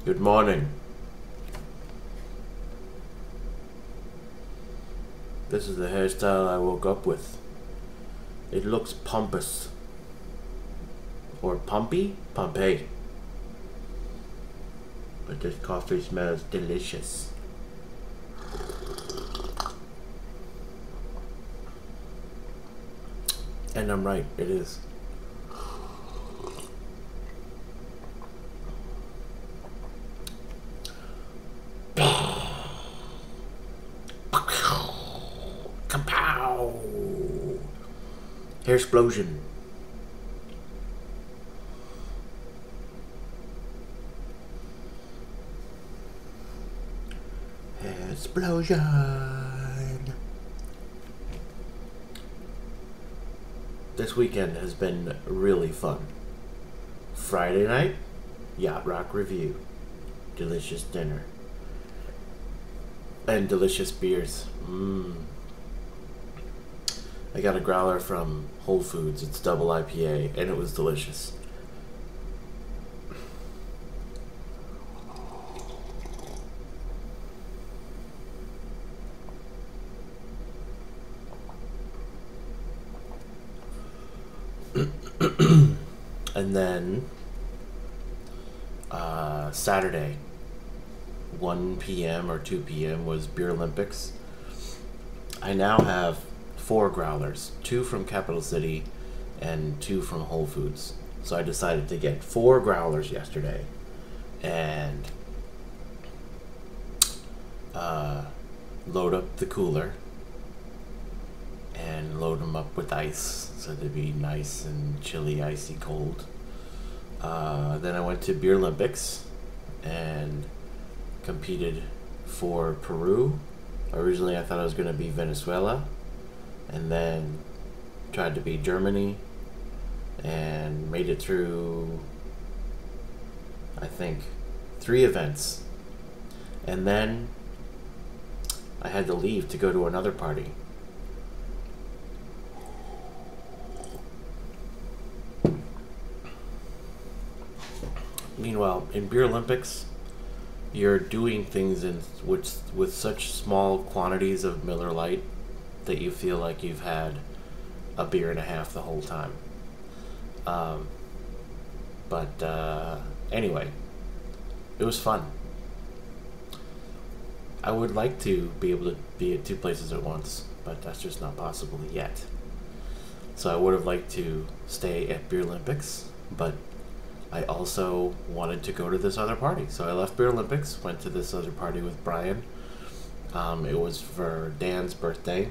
Good morning. This is the hairstyle I woke up with. It looks pompous. Or pumpy? Pompeii. But this coffee smells delicious. And I'm right, it is. Kapow! Hairsplosion. Hairsplosion. This weekend has been really fun. Friday night, Yacht Rock Review. Delicious dinner. And delicious beers. I got a growler from Whole Foods. It's double IPA, and it was delicious. And then Saturday, 1 p.m. or 2 p.m. was Beer Olympics. I now have 4 growlers, 2 from Capital City and 2 from Whole Foods. So I decided to get 4 growlers yesterday and load up the cooler and load them up with ice so they'd be nice and chilly, icy cold. Then I went to Beer Olympics and competed for Peru. Originally I thought I was going to be Venezuela, and then tried to be Germany and made it through, I think, 3 events. And then I had to leave to go to another party. Meanwhile, in Beer Olympics, you're doing things with such small quantities of Miller Lite that you feel like you've had a beer and a half the whole time. Anyway, it was fun. I would like to be able to be at 2 places at once, but that's just not possible yet. So I would have liked to stay at Beer Olympics, but I also wanted to go to this other party. So I left Beer Olympics, went to this other party with Brian. It was for Dan's birthday,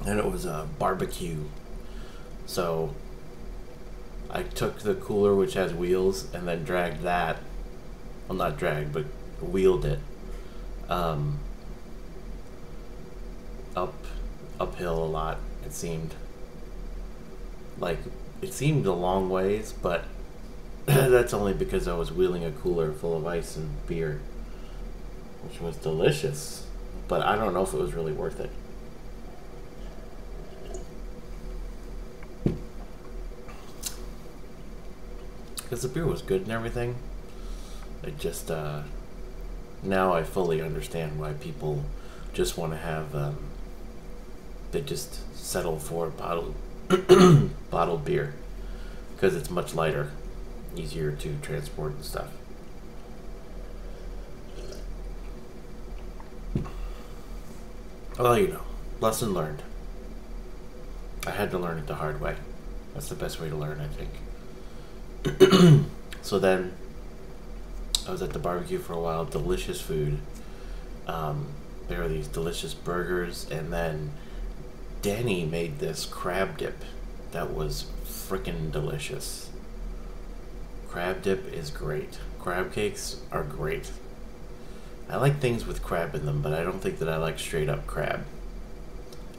and it was a barbecue. So I took the cooler, which has wheels, and then dragged that, well, not dragged, but wheeled it uphill a lot. It seemed a long ways, but that's only because I was wheeling a cooler full of ice and beer, which was delicious, but I don't know if it was really worth it. Because the beer was good and everything. It just, now I fully understand why people just want to have, they just settle for bottled beer, because it's much lighter, easier to transport and stuff. Well, you know, lesson learned. I had to learn it the hard way. That's the best way to learn, I think. So then I was at the barbecue for a while. Delicious food. There were these delicious burgers, and then Danny made this crab dip that was frickin' delicious. Crab dip is great. Crab cakes are great. I like things with crab in them, but I don't think that I like straight up crab.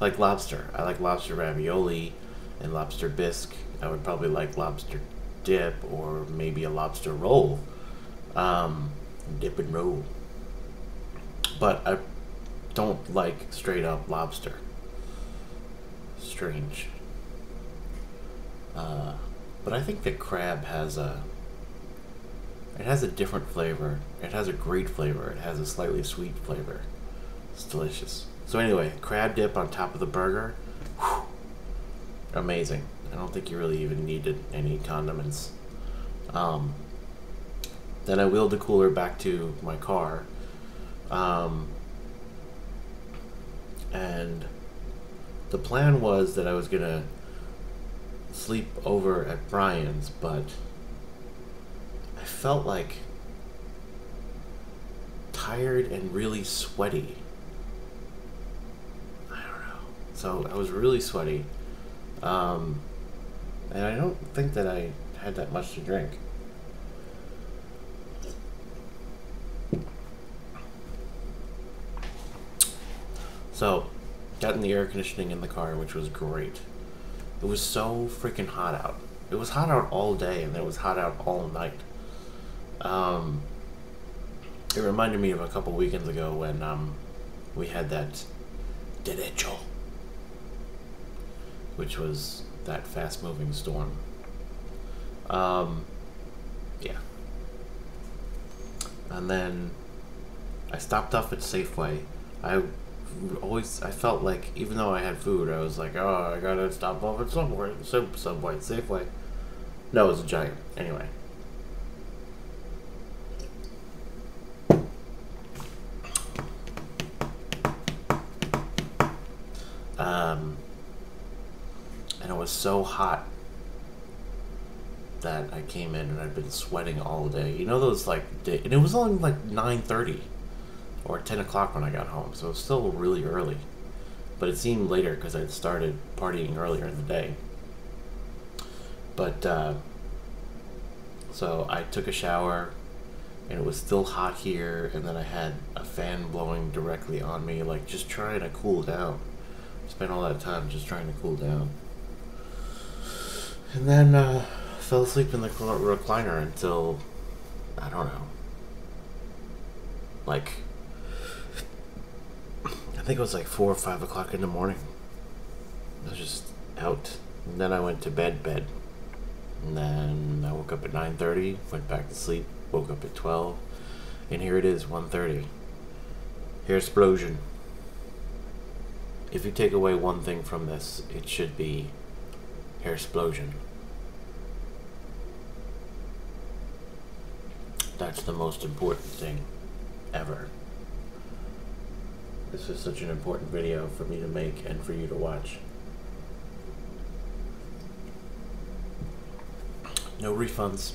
I like lobster. I like lobster ravioli and lobster bisque. I would probably like lobster dip or maybe a lobster roll. Dip and roll. But I don't like straight up lobster. Strange. But I think that crab has a It has a different flavor. It has a great flavor. It has a slightly sweet flavor. It's delicious. So anyway, crab dip on top of the burger. Whew, amazing. I don't think you really even needed any condiments. Then I wheeled the cooler back to my car. And the plan was that I was gonna sleep over at Brian's, but I felt like tired and really sweaty. I don't know. So I was really sweaty. And I don't think that I had that much to drink. So, got in the air conditioning in the car, which was great. It was so freaking hot out. It was hot out all day, and it was hot out all night. It reminded me of a couple weekends ago when we had that derecho, which was that fast-moving storm. Yeah. And then I stopped off at Safeway. I felt like, even though I had food, I was like, oh, I gotta stop off at Subway, Safeway. No, it was a Giant. Anyway. And it was so hot that I came in and I'd been sweating all day. You know those, like, and it was only like 9:30 or 10 o'clock when I got home, so it was still really early. But it seemed later because I'd started partying earlier in the day. But, so I took a shower, and it was still hot here, and then I had a fan blowing directly on me, like, just trying to cool down. Spent all that time just trying to cool down. And then, fell asleep in the recliner until, I don't know, like, I think it was like 4 or 5 o'clock in the morning. I was just out. And then I went to bed. And then I woke up at 9:30, went back to sleep, woke up at 12, and here it is, 1:30. Hairsplosion. If you take away one thing from this, it should be Hairsplosion. That's the most important thing ever. This is such an important video for me to make and for you to watch. No refunds.